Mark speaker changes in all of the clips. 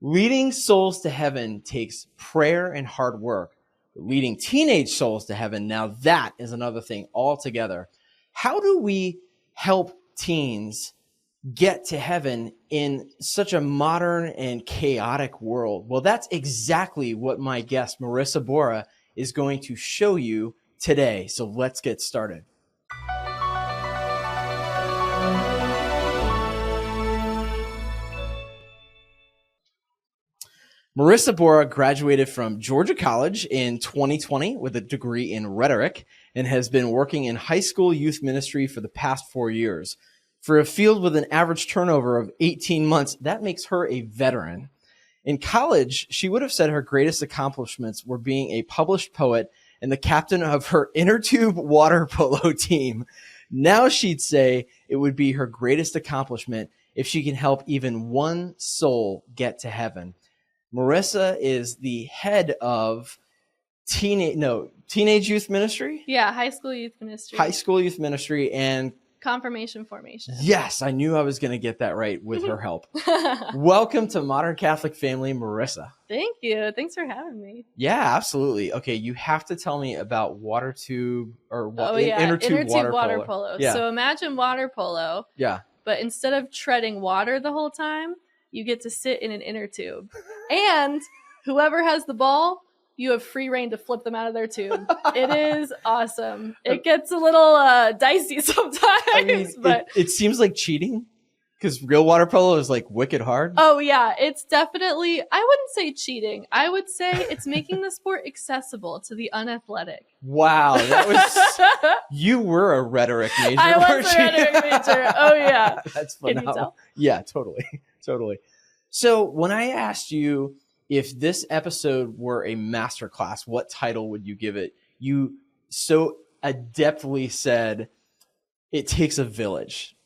Speaker 1: Leading souls to heaven takes prayer and hard work. Leading teenage souls to heaven, now that is another thing altogether. How do we help teens get to heaven in such a modern and chaotic world? Well, that's exactly what my guest, Marissa Borah, is going to show you today. So let's get started. Marissa Borah graduated from Georgia College in 2020 with a degree in rhetoric and has been working in high school youth ministry for the past 4 years. For a field with an average turnover of 18 months, that makes her a veteran. In college, she would have said her greatest accomplishments were being a published poet and the captain of her inner tube water polo team. Now she'd say it would be her greatest accomplishment if she can help even one soul get to heaven. Marissa is the head of teenage youth ministry?
Speaker 2: Yeah, high school youth ministry.
Speaker 1: High school youth ministry and
Speaker 2: confirmation formation.
Speaker 1: Yes, I knew I was going to get that right with her help. Welcome to Modern Catholic Family, Marissa.
Speaker 2: Thank you. Thanks for having me.
Speaker 1: Yeah, absolutely. Okay, you have to tell me about water tube or
Speaker 2: inner tube water polo.
Speaker 1: Yeah.
Speaker 2: So imagine water polo.
Speaker 1: Yeah.
Speaker 2: But instead of treading water the whole time, you get to sit in an inner tube. And whoever has the ball, you have free reign to flip them out of their tube. It is awesome. It gets a little dicey sometimes. But
Speaker 1: it seems like cheating because real water polo is like wicked hard.
Speaker 2: Oh, yeah. It's definitely, I wouldn't say cheating. I would say it's making the sport accessible to the unathletic.
Speaker 1: Wow. That was, you were a rhetoric major.
Speaker 2: I was a rhetoric major. Oh, yeah.
Speaker 1: That's phenomenal. Yeah, totally. Totally. So when I asked you if this episode were a masterclass, what title would you give it? You so adeptly said, it takes a village.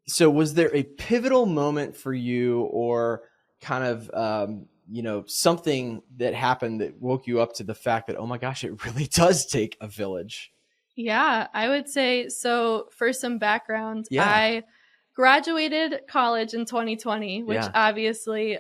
Speaker 1: So was there a pivotal moment for you or kind of, something that happened that woke you up to the fact that, oh my gosh, it really does take a village?
Speaker 2: Yeah, I would say so. For some background, I graduated college in 2020, which obviously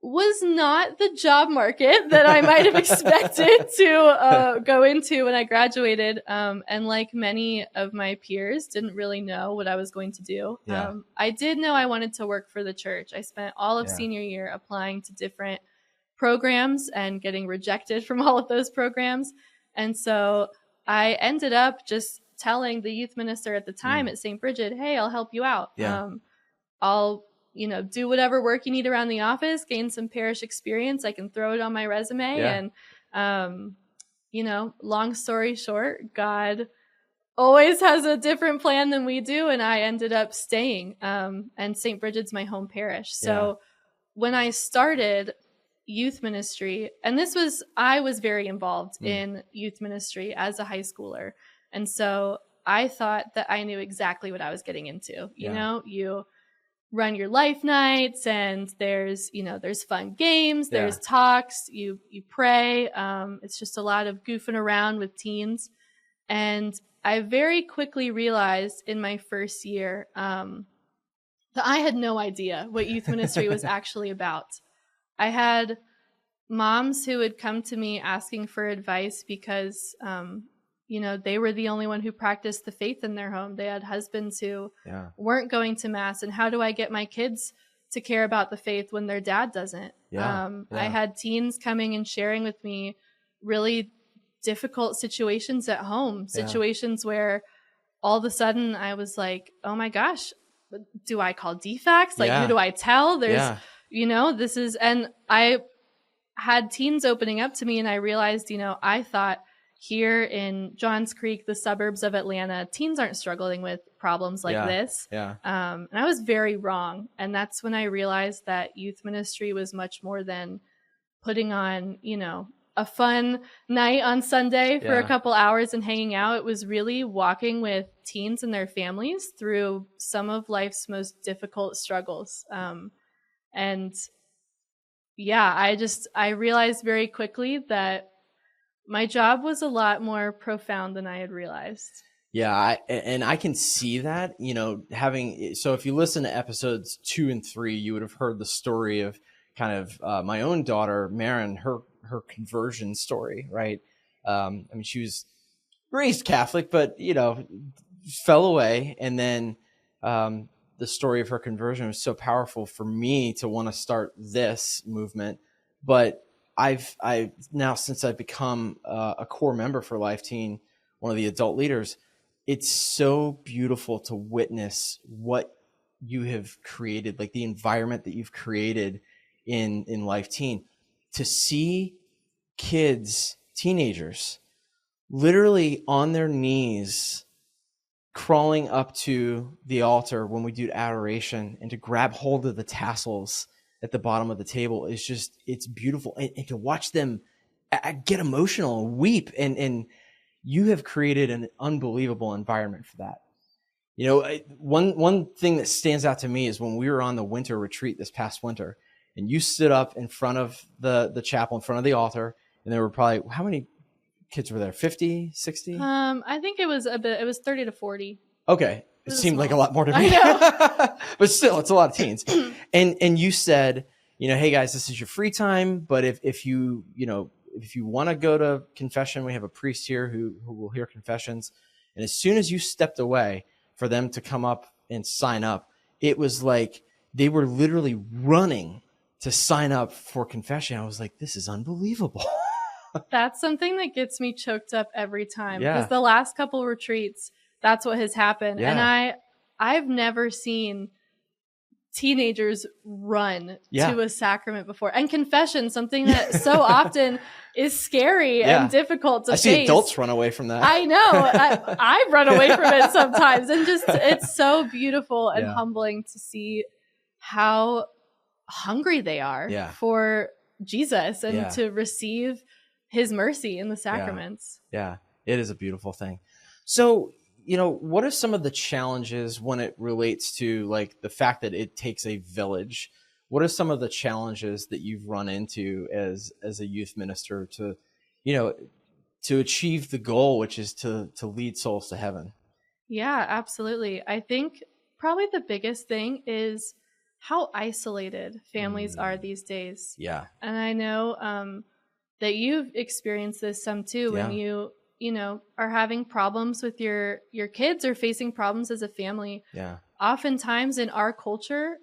Speaker 2: was not the job market that I might have expected to go into when I graduated. And like many of my peers, didn't really know what I was going to do. I did know I wanted to work for the church. I spent all of senior year applying to different programs and getting rejected from all of those programs. And so I ended up just telling the youth minister at the time at St. Brigid, hey, I'll help you out. I'll, do whatever work you need around the office, gain some parish experience. I can throw it on my resume. And, long story short, God always has a different plan than we do. And I ended up staying. And St. Brigid's my home parish. So when I started youth ministry, and I was very involved in youth ministry as a high schooler. And so I thought that I knew exactly what I was getting into. You run your life nights and there's fun games, there's talks, you pray. It's just a lot of goofing around with teens. And I very quickly realized in my first year that I had no idea what youth ministry was actually about. I had moms who would come to me asking for advice because they were the only one who practiced the faith in their home. They had husbands who weren't going to mass. And how do I get my kids to care about the faith when their dad doesn't? I had teens coming and sharing with me really difficult situations at home, situations where all of a sudden I was like, oh my gosh, do I call defects? Who do I tell? There's, and I had teens opening up to me and I realized, I thought, here in Johns Creek, the suburbs of Atlanta, teens aren't struggling with problems like this. And I was very wrong. And that's when I realized that youth ministry was much more than putting on, a fun night on Sunday for a couple hours and hanging out. It was really walking with teens and their families through some of life's most difficult struggles. I realized very quickly that my job was a lot more profound than I had realized.
Speaker 1: Yeah, and I can see that, so if you listen to episodes 2 and 3, you would have heard the story of kind of my own daughter, Marin, her conversion story, right? She was raised Catholic, but, fell away. And then the story of her conversion was so powerful for me to want to start this movement. But I've now, since I've become a core member for Life Teen, one of the adult leaders, it's so beautiful to witness what you have created, like the environment that you've created in Life Teen, to see kids, teenagers, literally on their knees, crawling up to the altar when we do adoration, and to grab hold of the tassels at the bottom of the table is just, it's beautiful. And to watch them get emotional and weep, and you have created an unbelievable environment for that. One thing that stands out to me is when we were on the winter retreat this past winter, and you stood up in front of the chapel, in front of the altar, and there were probably, how many kids were there? 50, 60?
Speaker 2: I think it was 30 to 40.
Speaker 1: Okay. It seemed like a lot more to me. But still, it's a lot of teens. And you said, hey guys, this is your free time, but if you want to go to confession, we have a priest here who will hear confessions. And as soon as you stepped away for them to come up and sign up, it was like they were literally running to sign up for confession. I was like, this is unbelievable.
Speaker 2: That's something that gets me choked up every time.
Speaker 1: Yeah.
Speaker 2: Because the last couple retreats, that's what has happened.
Speaker 1: Yeah.
Speaker 2: And I've never seen teenagers run to a sacrament before. And confession, something that so often is scary and difficult to face.
Speaker 1: I see adults run away from that.
Speaker 2: I know. I run away from it sometimes. And just, it's so beautiful and humbling to see how hungry they are for Jesus and to receive his mercy in the sacraments.
Speaker 1: Yeah, it is a beautiful thing. So, what are some of the challenges when it relates to like the fact that it takes a village? What are some of the challenges that you've run into as a youth minister to achieve the goal, which is to lead souls to heaven?
Speaker 2: Yeah, absolutely. I think probably the biggest thing is how isolated families are these days.
Speaker 1: Yeah.
Speaker 2: And I know that you've experienced this some too, when you are having problems with your kids or facing problems as a family.
Speaker 1: Yeah.
Speaker 2: Oftentimes in our culture,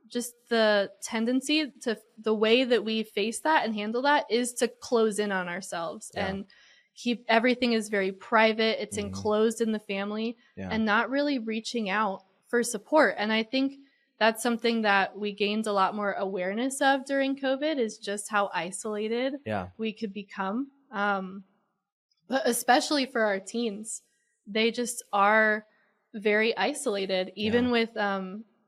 Speaker 2: just the tendency to the way that we face that and handle that is to close in on ourselves and keep everything is very private. It's enclosed in the family and not really reaching out for support. And I think that's something that we gained a lot more awareness of during COVID, is just how isolated we could become. But especially for our teens, they just are very isolated, even with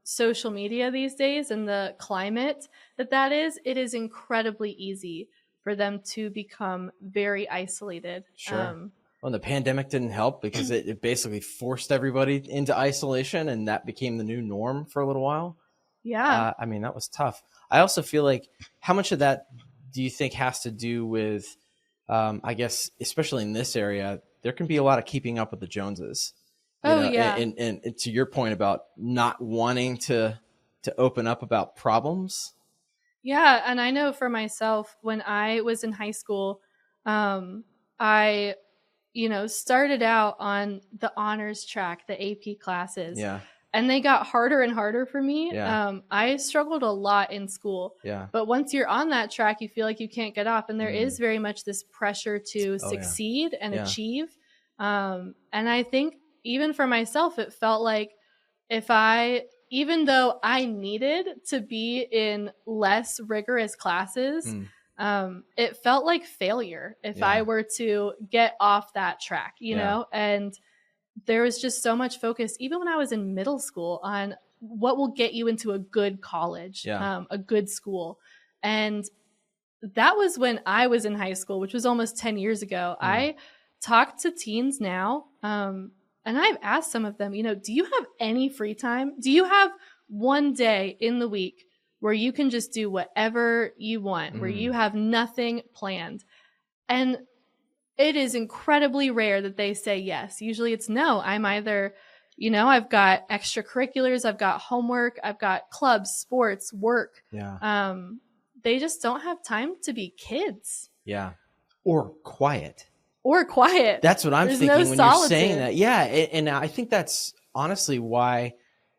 Speaker 2: social media these days and the climate that is. It is incredibly easy for them to become very isolated.
Speaker 1: Sure. Well, the pandemic didn't help because it basically forced everybody into isolation, and that became the new norm for a little while.
Speaker 2: Yeah.
Speaker 1: That was tough. I also feel like, how much of that do you think has to do with, I guess, especially in this area, there can be a lot of keeping up with the Joneses. And to your point about not wanting to open up about problems.
Speaker 2: Yeah. And I know for myself, when I was in high school, I started out on the honors track, the AP classes.
Speaker 1: Yeah.
Speaker 2: And they got harder and harder for me.
Speaker 1: Yeah.
Speaker 2: I struggled a lot in school.
Speaker 1: Yeah.
Speaker 2: But once you're on that track, you feel like you can't get off. And there is very much this pressure to succeed and achieve. And I think even for myself, it felt like even though I needed to be in less rigorous classes, it felt like failure if I were to get off that track, you know? And there was just so much focus, even when I was in middle school, on what will get you into a good college, a good school. And that was when I was in high school, which was almost 10 years ago. I talk to teens now, and I've asked some of them, do you have any free time? Do you have one day in the week where you can just do whatever you want, where you have nothing planned? And it is incredibly rare that they say yes. Usually it's no. I'm either, I've got extracurriculars, I've got homework, I've got clubs, sports, work.
Speaker 1: Yeah.
Speaker 2: They just don't have time to be kids.
Speaker 1: Yeah. Or quiet.
Speaker 2: That's
Speaker 1: what I'm thinking when you're saying that. Yeah. And I think that's honestly why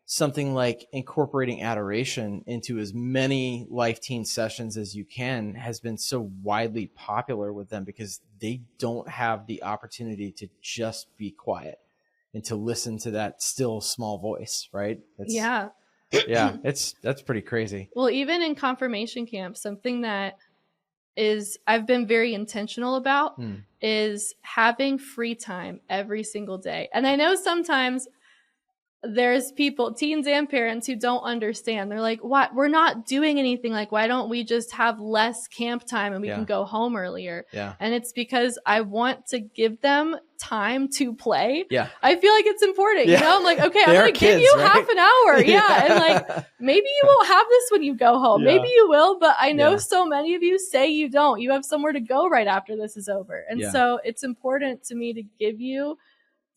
Speaker 1: something like incorporating adoration into as many Life Teen sessions as you can has been so widely popular with them, because they don't have the opportunity to just be quiet and to listen to that still small voice, right?
Speaker 2: Yeah,
Speaker 1: that's pretty crazy.
Speaker 2: Well, even in confirmation camp, something that I've been very intentional about is having free time every single day. And I know sometimes there's people, teens and parents, who don't understand. They're like, what? We're not doing anything. Like, why don't we just have less camp time and we can go home earlier?
Speaker 1: Yeah.
Speaker 2: And it's because I want to give them time to play.
Speaker 1: Yeah.
Speaker 2: I feel like it's important.
Speaker 1: Yeah.
Speaker 2: I'm like, okay, I'm going to give you half an hour. Yeah. And like, maybe you won't have this when you go home. Yeah. Maybe you will, but I know so many of you say you don't. You have somewhere to go right after this is over. And so it's important to me to give you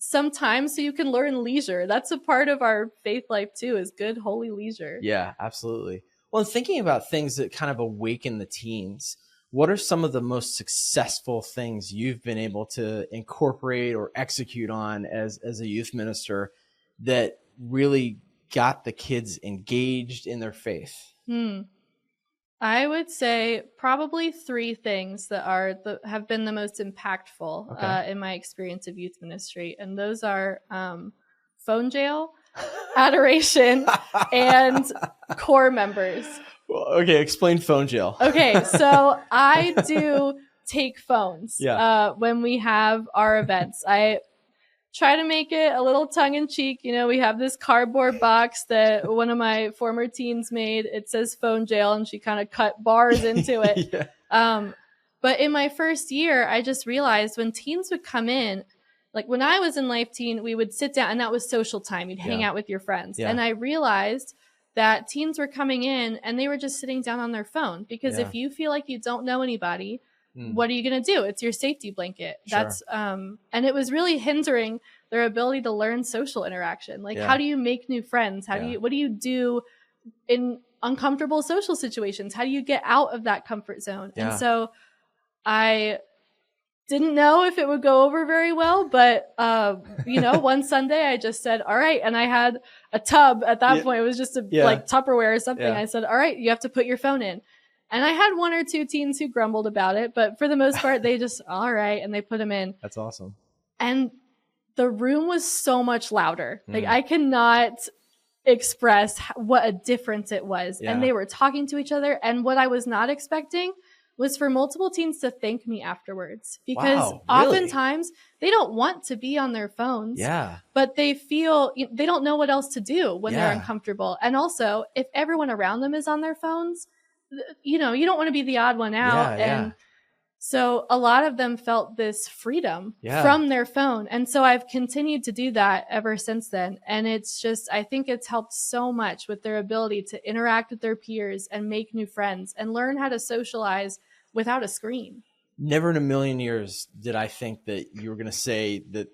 Speaker 2: some time so you can learn leisure. That's a part of our faith life too, is good, holy leisure.
Speaker 1: Yeah, absolutely. Well, thinking about things that kind of awaken the teens, what are some of the most successful things you've been able to incorporate or execute on as a youth minister that really got the kids engaged in their faith?
Speaker 2: I would say probably 3 things that have been the most impactful in my experience of youth ministry. And those are phone jail, adoration, and core members.
Speaker 1: Well, okay, explain phone jail.
Speaker 2: Okay, so I do take phones when we have our events. I try to make it a little tongue-in-cheek. We have this cardboard box that one of my former teens made. It says phone jail, and she kind of cut bars into it. But in my first year, I just realized when teens would come in, like when I was in Life Teen, we would sit down, and that was social time. You'd hang out with your friends. And I realized that teens were coming in, and they were just sitting down on their phone. Because if you feel like you don't know anybody, what are you going to do? It's your safety blanket.
Speaker 1: Sure.
Speaker 2: That's, and it was really hindering their ability to learn social interaction. Like, how do you make new friends? What do you do in uncomfortable social situations? How do you get out of that comfort zone? And so I didn't know if it would go over very well, but, one Sunday I just said, all right. And I had a tub at that point. It was just like Tupperware or something. I said, all right, you have to put your phone in. And I had 1 or 2 teens who grumbled about it, but for the most part, they just, all right, and they put them in.
Speaker 1: That's awesome.
Speaker 2: And the room was so much louder. Like, I cannot express what a difference it was. And they were talking to each other. And what I was not expecting was for multiple teens to thank me afterwards. Because oftentimes they don't want to be on their phones. But they feel, they don't know what else to do when they're uncomfortable. And also, if everyone around them is on their phones, you don't want to be the odd one out. And so a lot of them felt this freedom from their phone. And so I've continued to do that ever since then. And it's just, I think it's helped so much with their ability to interact with their peers and make new friends and learn how to socialize without a screen.
Speaker 1: Never in a million years did I think that you were going to say that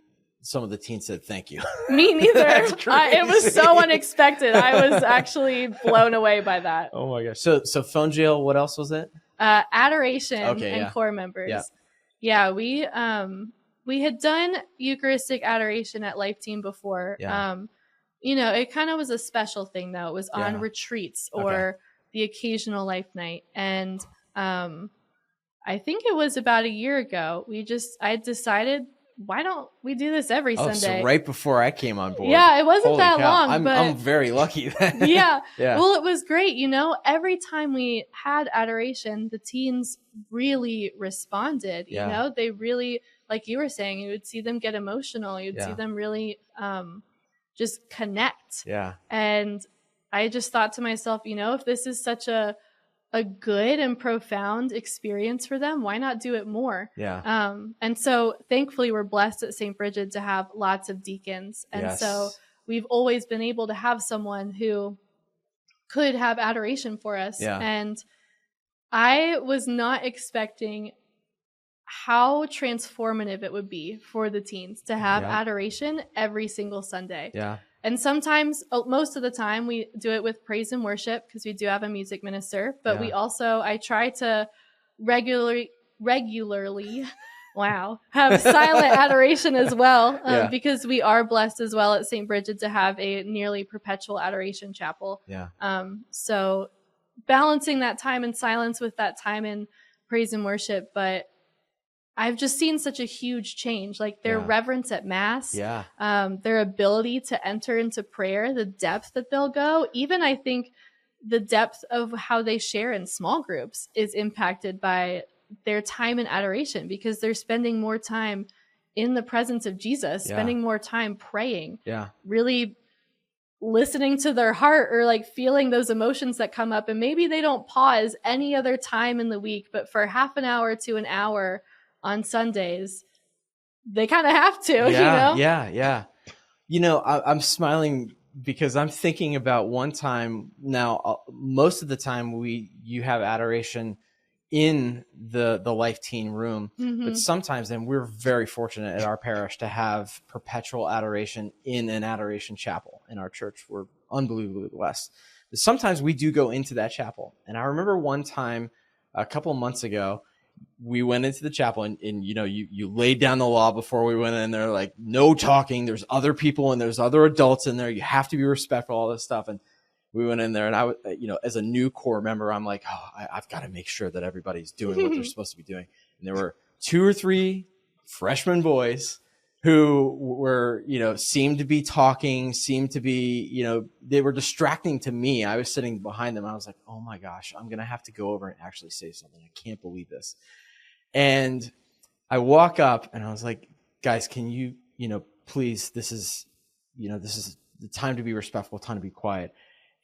Speaker 1: some of the teens said thank you.
Speaker 2: Me neither. It was so unexpected. I was actually blown away by that.
Speaker 1: Oh my gosh. So phone jail, what else was it?
Speaker 2: Adoration and core members. We had done Eucharistic adoration at Life Team before. It kind of was a special thing though. It was on retreats or the occasional Life Night. And I think it was about a year ago. I decided, why don't we do this every Sunday?
Speaker 1: So right before I came on board.
Speaker 2: Yeah, it wasn't that long. But
Speaker 1: I'm very lucky then.
Speaker 2: Yeah. Well, it was great. Every time we had adoration, the teens really responded. They really, like you were saying, you would see them get emotional. You'd see them really just connect.
Speaker 1: Yeah.
Speaker 2: And I just thought to myself, if this is such a good and profound experience for them, why not do it more? And so thankfully we're blessed at St. Brigid to have lots of deacons. And so we've always been able to have someone who could have adoration for us. And I was not expecting how transformative it would be for the teens to have adoration every single Sunday.
Speaker 1: Yeah.
Speaker 2: And sometimes, most of the time, we do it with praise and worship because we do have a music minister. But we also, I try to regularly, have silent adoration as well, because we are blessed as well at St. Brigid to have a nearly perpetual adoration chapel.
Speaker 1: Yeah.
Speaker 2: So balancing that time in silence with that time in praise and worship, but I've just seen such a huge change, like their reverence at Mass, their ability to enter into prayer, the depth that they'll go. Even I think the depth of how they share in small groups is impacted by their time in adoration, because they're spending more time in the presence of Jesus, spending more time praying, really listening to their heart, or like feeling those emotions that come up. And maybe they don't pause any other time in the week, but for half an hour to an hour on Sundays, they kind of have to, you know?
Speaker 1: Yeah. I'm smiling because I'm thinking about one time now. Most of the time you have adoration in the Life Teen room, but sometimes, and we're very fortunate at our parish to have perpetual adoration in an adoration chapel in our church. We're unbelievably blessed. But sometimes we do go into that chapel. And I remember one time a couple of months ago, we went into the chapel and you laid down the law before we went in there, like no talking. There's other people and there's other adults in there. You have to be respectful, all this stuff. And we went in there, and I, as a new core member, I'm like, I've got to make sure that everybody's doing what they're supposed to be doing. And there were 2 or 3 freshman boys who were, seemed to be talking, seemed to be, they were distracting to me. I was sitting behind them. I was like, oh my gosh, I'm going to have to go over and actually say something. I can't believe this. And I walk up and I was like, guys, can you, please, this is the time to be respectful, time to be quiet.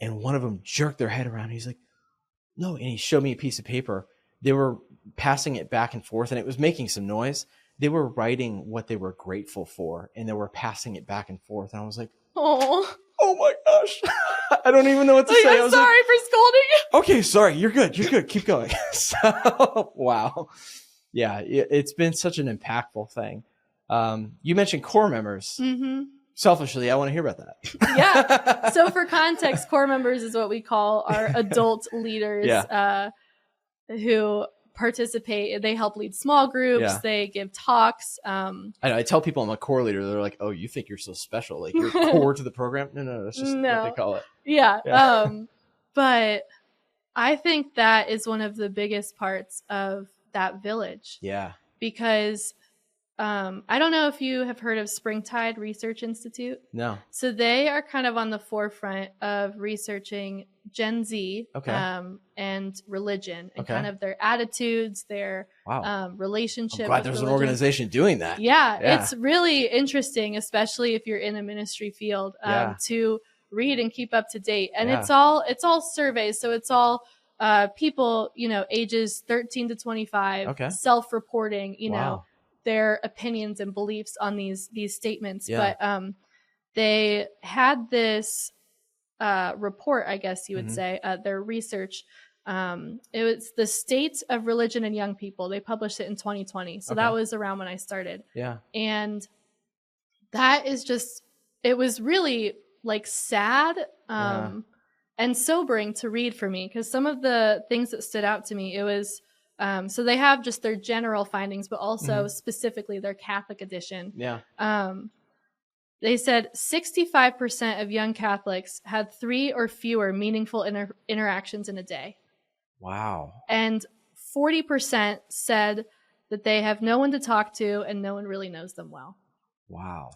Speaker 1: And one of them jerked their head around. He's like, no. And he showed me a piece of paper. They were passing it back and forth, and it was making some noise. They were writing what they were grateful for, and they were passing it back and forth. And I was like, oh my gosh. I don't even know what to say.
Speaker 2: I'm sorry for scolding you.
Speaker 1: Okay, sorry. You're good. Keep going. So, wow. Yeah, it's been such an impactful thing. You mentioned core members. Mm-hmm. Selfishly, I want to hear about that.
Speaker 2: Yeah. So for context, core members is what we call our adult leaders who participate. They help lead small groups. They give talks. I know. I tell people I'm a core leader. They're like, oh, you think you're so special. Like you're core to the program? No, that's just what they call it. Yeah. But I think that is one of the biggest parts of that village.
Speaker 1: Yeah.
Speaker 2: Because I don't know if you have heard of Springtide Research Institute.
Speaker 1: No.
Speaker 2: So they are kind of on the forefront of researching Gen Z and religion and kind of their attitudes, their relationship.
Speaker 1: I'm glad there's an organization doing that.
Speaker 2: Yeah, it's really interesting, especially if you're in a ministry field, to read and keep up to date. And it's all surveys. So it's all people, ages 13 to 25, self-reporting, know, their opinions and beliefs on these statements. But they had this report, I guess you would say, their research. It was the state of religion in young people. They published it in 2020. So that was around when I started. Yeah. And that is just, it was really like sad and sobering to read for me, because some of the things that stood out to me, it was, so they have just their general findings, but also specifically their Catholic edition. Yeah. They said 65% of young Catholics had 3 or fewer meaningful interactions in a day. Wow. And 40% said that they have no one to talk to and no one really knows them well. Wow.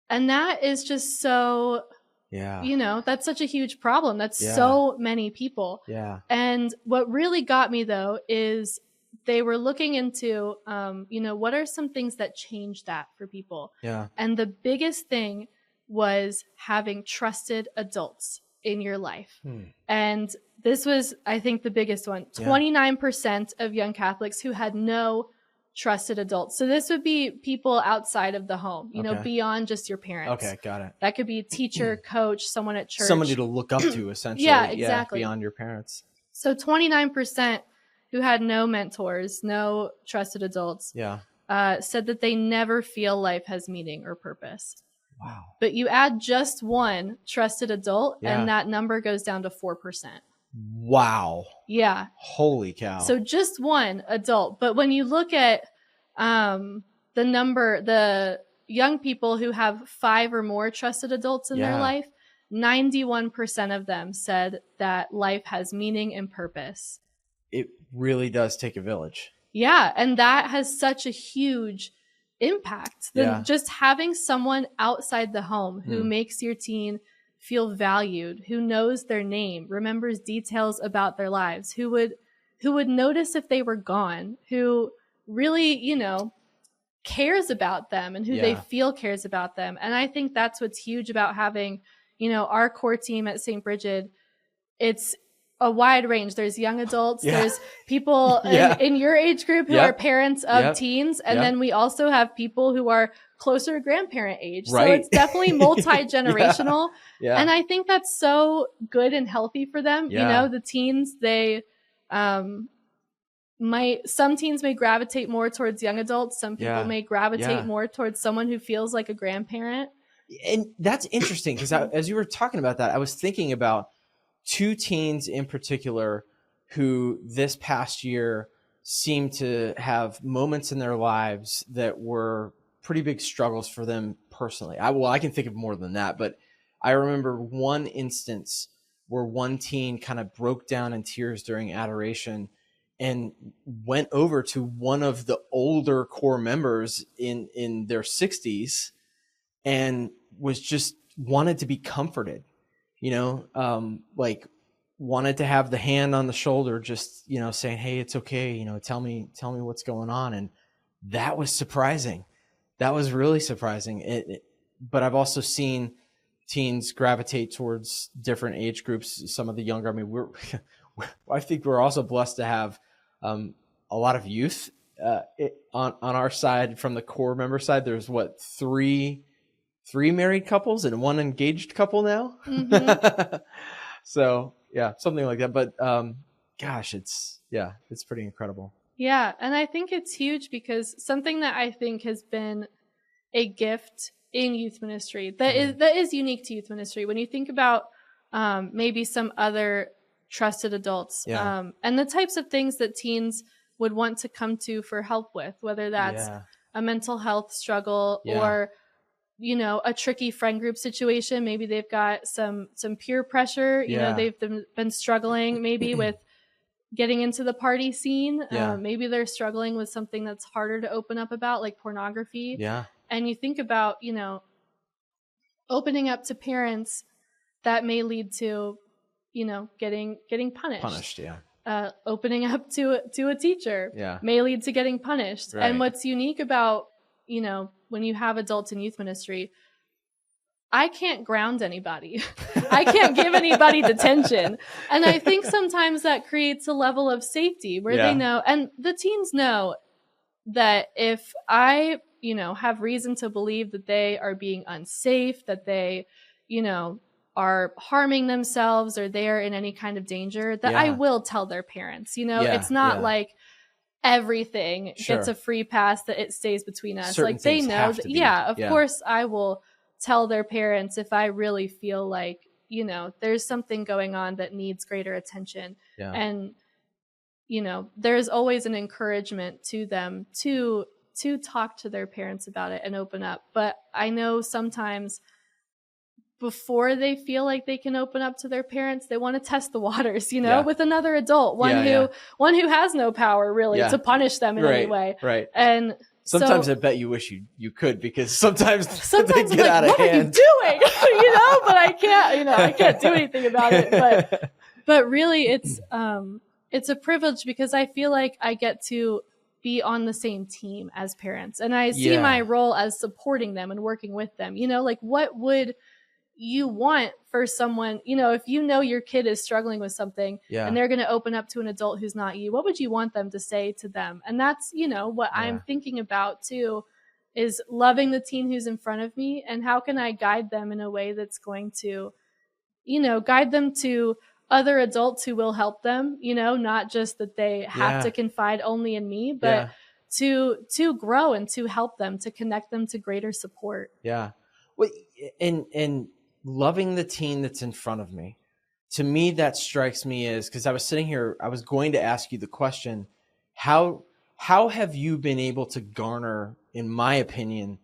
Speaker 2: And that is just so... Yeah. That's such a huge problem. That's so many people. Yeah. And what really got me, though, is they were looking into, what are some things that change that for people? Yeah. And the biggest thing was having trusted adults in your life. And this was, I think, the biggest one. 29% of young Catholics who had no trusted adults. So this would be people outside of the home, beyond just your parents. Okay, got it. That could be a teacher, coach, someone at church.
Speaker 1: Somebody to look up to, essentially.
Speaker 2: Yeah, exactly.
Speaker 1: Beyond your parents.
Speaker 2: So 29% who had no mentors, no trusted adults,
Speaker 1: Yeah.
Speaker 2: Said that they never feel life has meaning or purpose.
Speaker 1: Wow.
Speaker 2: But you add just one trusted adult,
Speaker 1: Yeah.
Speaker 2: and that number goes down to 4%.
Speaker 1: Wow.
Speaker 2: Yeah.
Speaker 1: Holy cow.
Speaker 2: So just one adult. But when you look at the young people who have 5 or more trusted adults in their life, 91% of them said that life has meaning and purpose.
Speaker 1: It really does take a village.
Speaker 2: Yeah. And that has such a huge impact. Just having someone outside the home who makes your teen feel valued, who knows their name, remembers details about their lives, who would notice if they were gone, who really, cares about them and who they feel cares about them. And I think that's what's huge about having, our core team at St. Brigid. It's a wide range. There's young adults, there's people in your age group who are parents of teens. And then we also have people who are closer to grandparent age.
Speaker 1: Right.
Speaker 2: So it's definitely multi-generational. And I think that's so good and healthy for them. The teens, they, some teens may gravitate more towards young adults. Some people may gravitate more towards someone who feels like a grandparent.
Speaker 1: And that's interesting because as you were talking about that, I was thinking about 2 teens in particular who this past year seemed to have moments in their lives that were pretty big struggles for them personally. I can think of more than that, but I remember one instance where one teen kind of broke down in tears during Adoration and went over to one of the older core members in their 60s and was just wanted to be comforted, like wanted to have the hand on the shoulder, just, saying, hey, it's okay. Tell me what's going on. And that was surprising. That was really surprising. But I've also seen teens gravitate towards different age groups. Some of the younger, I think we're also blessed to have a lot of youth on our side. From the core member side, there's three married couples and 1 engaged couple now. Mm-hmm. So something like that. But gosh, it's pretty incredible.
Speaker 2: Yeah. And I think it's huge because something that I think has been a gift in youth ministry that is unique to youth ministry. When you think about maybe some other trusted adults and the types of things that teens would want to come to for help with, whether that's a mental health struggle or a tricky friend group situation. Maybe they've got some peer pressure. They've been struggling maybe with getting into the party scene. Maybe they're struggling with something that's harder to open up about, like pornography. And you think about, opening up to parents, that may lead to, getting punished. Opening up to a teacher may lead to getting punished. Right. And what's unique about, when you have adults in youth ministry, I can't ground anybody. I can't give anybody detention. And I think sometimes that creates a level of safety where they know, and the teens know that if I, have reason to believe that they are being unsafe, that they, are harming themselves or they're in any kind of danger, that I will tell their parents. It's not like everything gets a free pass, that it stays between us.
Speaker 1: Certain
Speaker 2: like they know that, of
Speaker 1: Yeah.
Speaker 2: course I will tell their parents if I really feel like, there's something going on that needs greater attention. And, there's always an encouragement to them to talk to their parents about it and open up. But I know sometimes before they feel like they can open up to their parents, they want to test the waters, with another adult, one who has no power really to punish them in any way.
Speaker 1: Right.
Speaker 2: And
Speaker 1: sometimes I bet you wish you could, because sometimes they get
Speaker 2: I'm like,
Speaker 1: out of
Speaker 2: what
Speaker 1: hand.
Speaker 2: are you doing? But I can't do anything about it. But really it's a privilege because I feel like I get to be on the same team as parents. And I see my role as supporting them and working with them. Like what would you want for someone, if your kid is struggling with something and they're going to open up to an adult who's not you, what would you want them to say to them? And that's, what I'm thinking about too, is loving the teen who's in front of me, and how can I guide them in a way that's going to, guide them to other adults who will help them, not just that they have to confide only in me, but to grow and to help them, to connect them to greater support.
Speaker 1: Yeah. Well, and loving the teen that's in front of me, to me, that strikes me as, because I was sitting here, I was going to ask you the question, how have you been able to garner, in my opinion,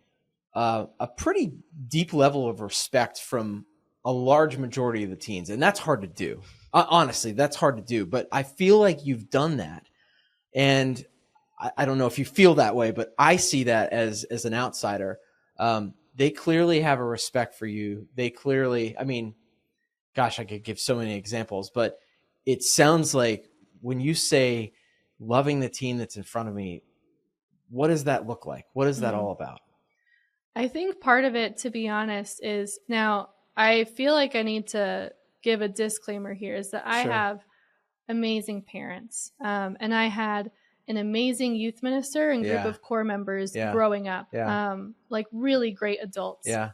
Speaker 1: a pretty deep level of respect from a large majority of the teens? And that's hard to do. Honestly, that's hard to do. But I feel like you've done that. And I don't know if you feel that way, but I see that as an outsider. They clearly have a respect for you. They clearly, I mean, gosh, I could give so many examples, but it sounds like when you say loving the teen that's in front of me, what does that look like? What is that all about?
Speaker 2: I think part of it, to be honest, is, now I feel like I need to give a disclaimer here, is that I have amazing parents. And I had an amazing youth minister and group of core members growing up, like really great adults. Yeah.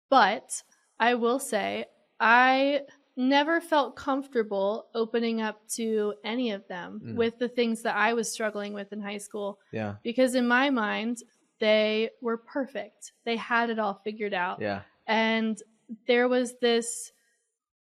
Speaker 2: But I will say, I never felt comfortable opening up to any of them with the things that I was struggling with in high school. Yeah. Because in my mind, they were perfect. They had it all figured out. Yeah. And there was this,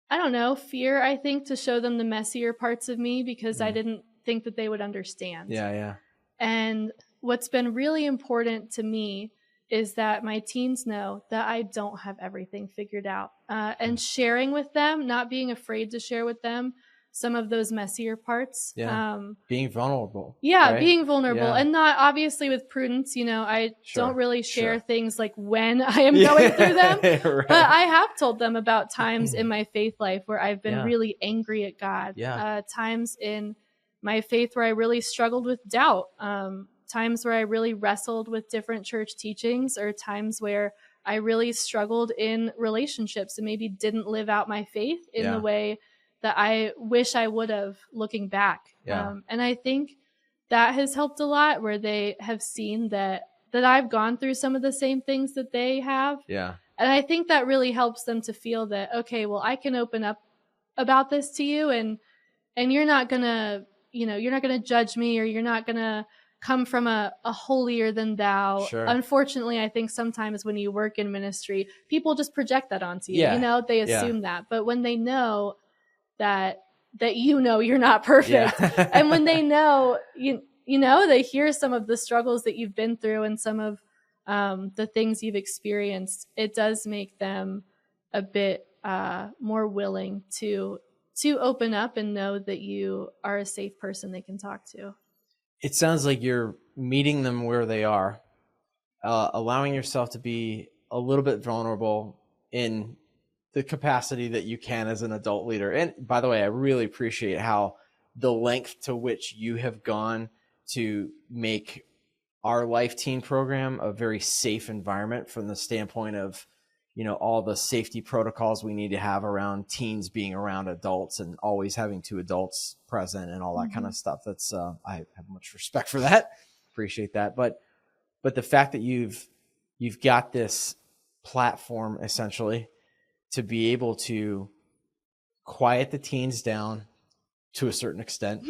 Speaker 2: I don't know, fear, I think, to show them the messier parts of me, because I didn't think that they would understand. Yeah, yeah. And what's been really important to me is that my teens know that I don't have everything figured out. And sharing with them, not being afraid to share with them some of those messier parts. Yeah.
Speaker 1: Being vulnerable.
Speaker 2: Yeah, right? Being vulnerable. Yeah. And not obviously with prudence, I don't really share things like when I am going through them. Right. But I have told them about times in my faith life where I've been really angry at God. Yeah. Times in my faith where I really struggled with doubt. Times where I really wrestled with different church teachings, or times where I really struggled in relationships and maybe didn't live out my faith in the way that I wish I would have, looking back. Yeah. And I think that has helped a lot, where they have seen that I've gone through some of the same things that they have. Yeah. And I think that really helps them to feel that, okay, well, I can open up about this to you, and you're not gonna, you're not gonna judge me, or you're not gonna come from a holier than thou. Sure. Unfortunately, I think sometimes when you work in ministry, people just project that onto you. Yeah. They assume that. But when they know that you're not perfect, and when they know, they hear some of the struggles that you've been through and some of the things you've experienced, it does make them a bit more willing to open up and know that you are a safe person they can talk to.
Speaker 1: It sounds like you're meeting them where they are, allowing yourself to be a little bit vulnerable in the capacity that you can as an adult leader. And by the way, I really appreciate how the length to which you have gone to make our Life Teen program a very safe environment, from the standpoint of, all the safety protocols we need to have around teens being around adults, and always having two adults present and all that kind of stuff. That's, I have much respect for that. Appreciate that. But the fact that you've got this platform essentially to be able to quiet the teens down to a certain extent.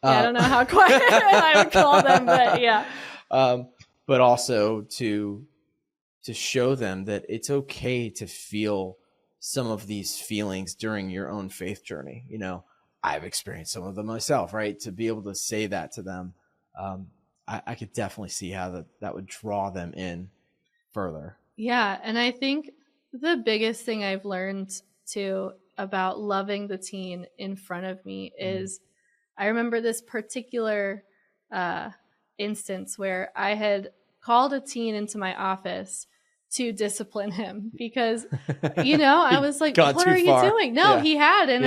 Speaker 2: I don't know how quiet I would call them, but yeah.
Speaker 1: But also to show them that it's okay to feel some of these feelings during your own faith journey. I've experienced some of them myself, right? To be able to say that to them, I could definitely see how that would draw them in further.
Speaker 2: Yeah, and I think the biggest thing I've learned too about loving the teen in front of me is, I remember this particular instance where I had called a teen into my office to discipline him because, I was like, what are you doing? No, he had. And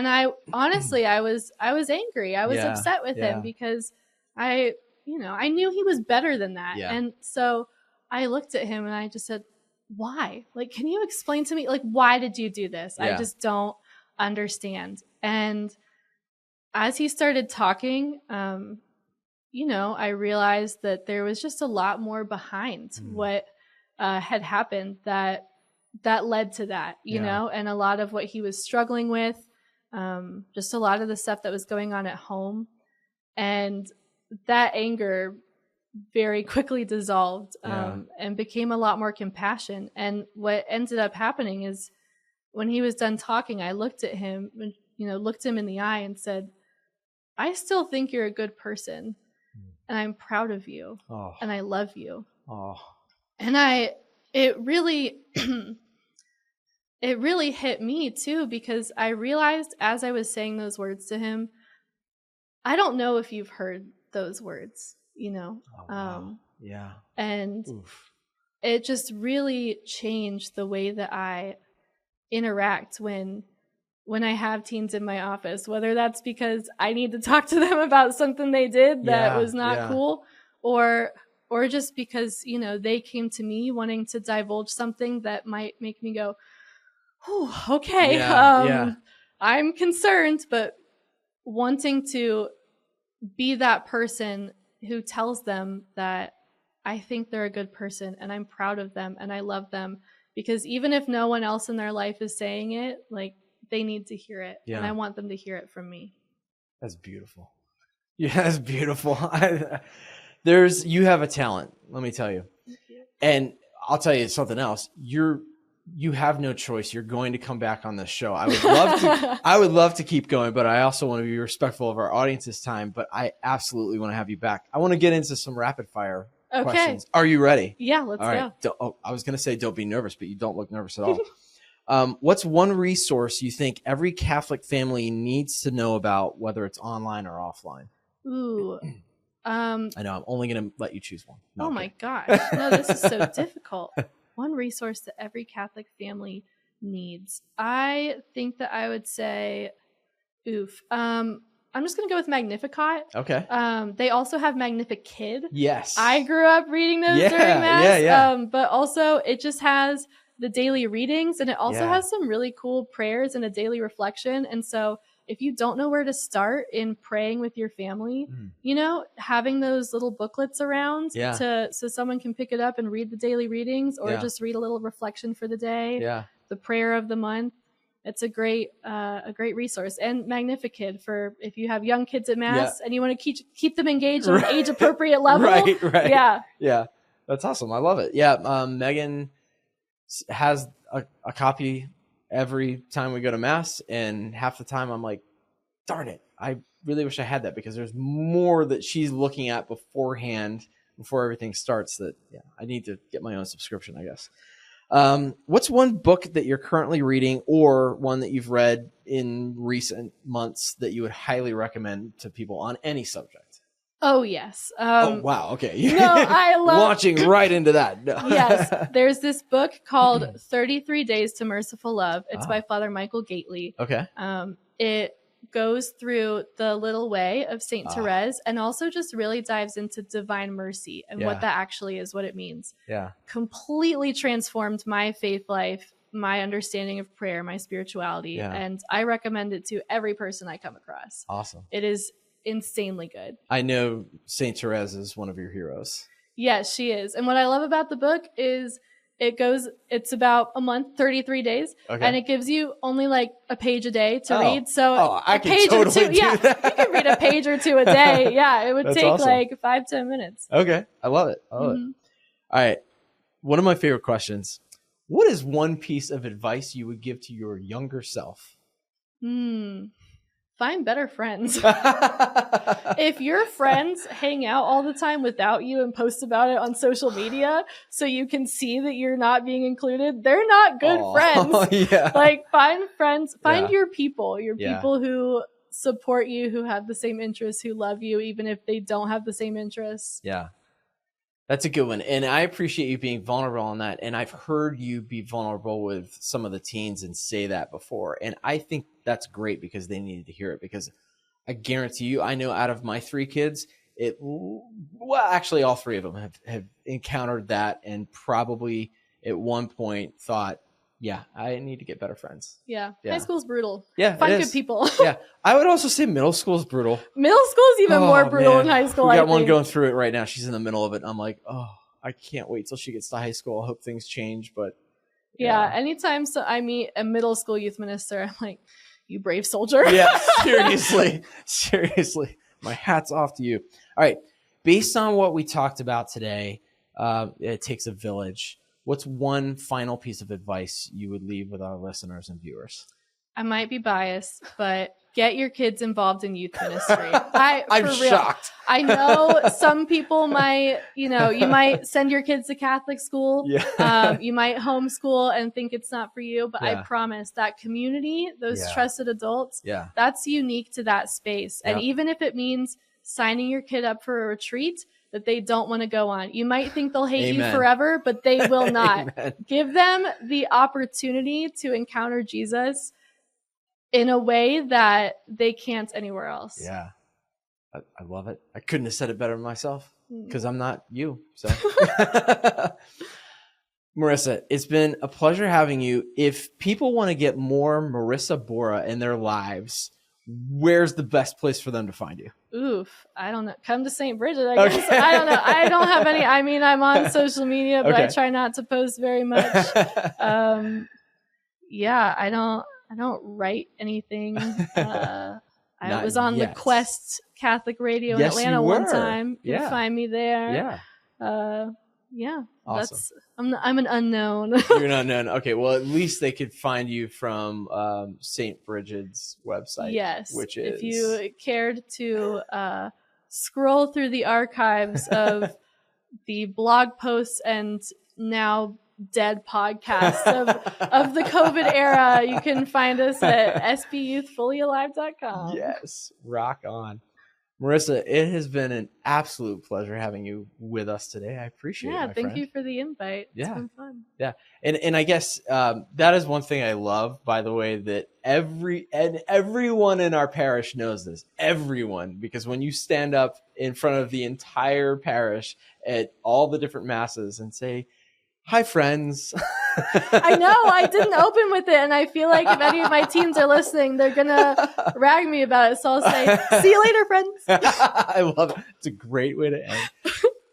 Speaker 2: I honestly, I was angry. I was upset with him because I knew he was better than that. Yeah. And so I looked at him and I just said, why? Like, can you explain to me, like, why did you do this? Yeah. I just don't understand. And as he started talking, I realized that there was just a lot more behind what had happened, that that led to that, you know, and a lot of what he was struggling with, just a lot of the stuff that was going on at home. And that anger very quickly dissolved and became a lot more compassion. And what ended up happening is when he was done talking, I looked at him, looked him in the eye and said, I still think you're a good person and I'm proud of you and I love you. And it really hit me too, because I realized as I was saying those words to him, I don't know if you've heard those words, you know. And it just really changed the way that I interact when I have teens in my office, whether that's because I need to talk to them about something they did that was not cool, or just because, you know, they came to me wanting to divulge something that might make me go, oh, okay, I'm concerned, but wanting to be that person who tells them that I think they're a good person and I'm proud of them and I love them, because even if no one else in their life is saying it, like, they need to hear it, and I want them to hear it from me. That's
Speaker 1: beautiful. Yeah, that's beautiful. You have a talent, let me tell you. And I'll tell you something else. You have no choice. You're going to come back on this show. I would love to keep going, but I also want to be respectful of our audience's time, but I absolutely want to have you back. I want to get into some rapid fire questions. Are you ready?
Speaker 2: Yeah, let's go.
Speaker 1: I was going to say, don't be nervous, but you don't look nervous at all. What's one resource you think every Catholic family needs to know about, whether it's online or offline?
Speaker 2: Ooh.
Speaker 1: I know, I'm only going to let you choose one. No,
Speaker 2: my gosh. No, this is so difficult. One resource that every Catholic family needs. I think that I would say, I'm just going to go with Magnificat.
Speaker 1: Okay.
Speaker 2: They also have Magnificat.
Speaker 1: Yes.
Speaker 2: I grew up reading those during Mass. But also it just has the daily readings, and it also has some really cool prayers and a daily reflection. And so if you don't know where to start in praying with your family, you know, having those little booklets around so someone can pick it up and read the daily readings, or just read a little reflection for the day, the prayer of the month. It's a great resource. And Magnificat for if you have young kids at Mass and you want to keep them engaged on an age appropriate level.
Speaker 1: Right.
Speaker 2: Yeah.
Speaker 1: That's awesome. I love it. Yeah. Megan has a copy every time we go to Mass, and half the time I'm like, darn it, I really wish I had that, because there's more that she's looking at beforehand, before everything starts, that I need to get my own subscription, I guess. What's one book that you're currently reading, or one that you've read in recent months, that you would highly recommend to people on any subject?
Speaker 2: Oh, yes.
Speaker 1: Wow. Okay.
Speaker 2: No, I love
Speaker 1: launching right into that. No.
Speaker 2: Yes. There's this book called 33 Days to Merciful Love. It's by Father Michael Gately.
Speaker 1: Okay.
Speaker 2: It goes through the little way of Saint Therese, and also just really dives into divine mercy and what that actually is, what it means.
Speaker 1: Yeah.
Speaker 2: Completely transformed my faith life, my understanding of prayer, my spirituality. And I recommend it to every person I come across.
Speaker 1: Awesome.
Speaker 2: It is insanely good.
Speaker 1: I know Saint Therese is one of your heroes.
Speaker 2: Yes, she is. And what I love about the book is it's about a month, 33 days, and it gives you only like a page a day to read. So
Speaker 1: I can totally do that.
Speaker 2: You can read a page or two a day. Yeah, it would take like 5-10 minutes.
Speaker 1: Okay. I love it. All right. One of my favorite questions. What is one piece of advice you would give to your younger self?
Speaker 2: Find better friends. If your friends hang out all the time without you and post about it on social media so you can see that you're not being included, they're not good friends. Like, find friends, find your people who support you, who have the same interests, who love you, even if they don't have the same interests.
Speaker 1: Yeah. That's a good one. And I appreciate you being vulnerable on that. And I've heard you be vulnerable with some of the teens and say that before. And I think that's great, because they needed to hear it. Because I guarantee you, I know out of my 3 kids, actually all 3 of them have encountered that, and probably at one point thought, I need to get better friends.
Speaker 2: Yeah. High school's brutal.
Speaker 1: Yeah.
Speaker 2: Find good people.
Speaker 1: I would also say middle school's brutal.
Speaker 2: Middle school's even more brutal than high school.
Speaker 1: We got one going through it right now. She's in the middle of it. I'm like, I can't wait till she gets to high school. I hope things change, but
Speaker 2: Yeah. Anytime I meet a middle school youth minister, I'm like, you brave soldier.
Speaker 1: Yeah, seriously. My hat's off to you. All right. Based on what we talked about today, it takes a village. What's one final piece of advice you would leave with our listeners and viewers?
Speaker 2: I might be biased, but get your kids involved in youth ministry.
Speaker 1: I'm shocked.
Speaker 2: I know some people might, you might send your kids to Catholic school.
Speaker 1: Yeah.
Speaker 2: You might homeschool and think it's not for you, but I promise that community, those trusted adults, that's unique to that space. And even if it means signing your kid up for a retreat that they don't want to go on, you might think they'll hate you forever, but they will not. Give them the opportunity to encounter Jesus in a way that they can't anywhere else.
Speaker 1: Yeah. I love it. I couldn't have said it better myself because I'm not you. So, Marissa, it's been a pleasure having you. If people want to get more Marissa Borah in their lives, where's the best place for them to find you?
Speaker 2: Oof. I don't know. Come to St. Brigid, I guess. I don't know. I don't have any. I mean, I'm on social media, but I try not to post very much. Yeah, I don't write anything. I was on the Quest Catholic Radio in Atlanta one time. You can find me there. Yeah.
Speaker 1: Awesome.
Speaker 2: I'm an unknown.
Speaker 1: You're an unknown. Okay, well, at least they could find you from St. Brigid's website.
Speaker 2: Yes.
Speaker 1: Which is...
Speaker 2: If you cared to scroll through the archives of the blog posts and now dead podcast of the COVID era, you can find us at sbyouthfullyalive.com.
Speaker 1: Yes, rock on. Marissa, it has been an absolute pleasure having you with us today. I appreciate it.
Speaker 2: Yeah, thank you for the invite. It's been fun.
Speaker 1: Yeah. And I guess that is one thing I love, by the way, that everyone in our parish knows this. Everyone, because when you stand up in front of the entire parish at all the different masses and say, "Hi, friends."
Speaker 2: I know. I didn't open with it, and I feel like if any of my teens are listening, they're going to rag me about it. So I'll say, "See you later, friends."
Speaker 1: I love it. It's a great way to end.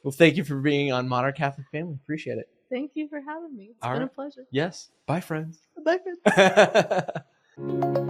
Speaker 1: Well, thank you for being on Modern Catholic Family. Appreciate it.
Speaker 2: Thank you for having me. It's been a pleasure.
Speaker 1: Yes. Bye, friends.
Speaker 2: Bye, friends.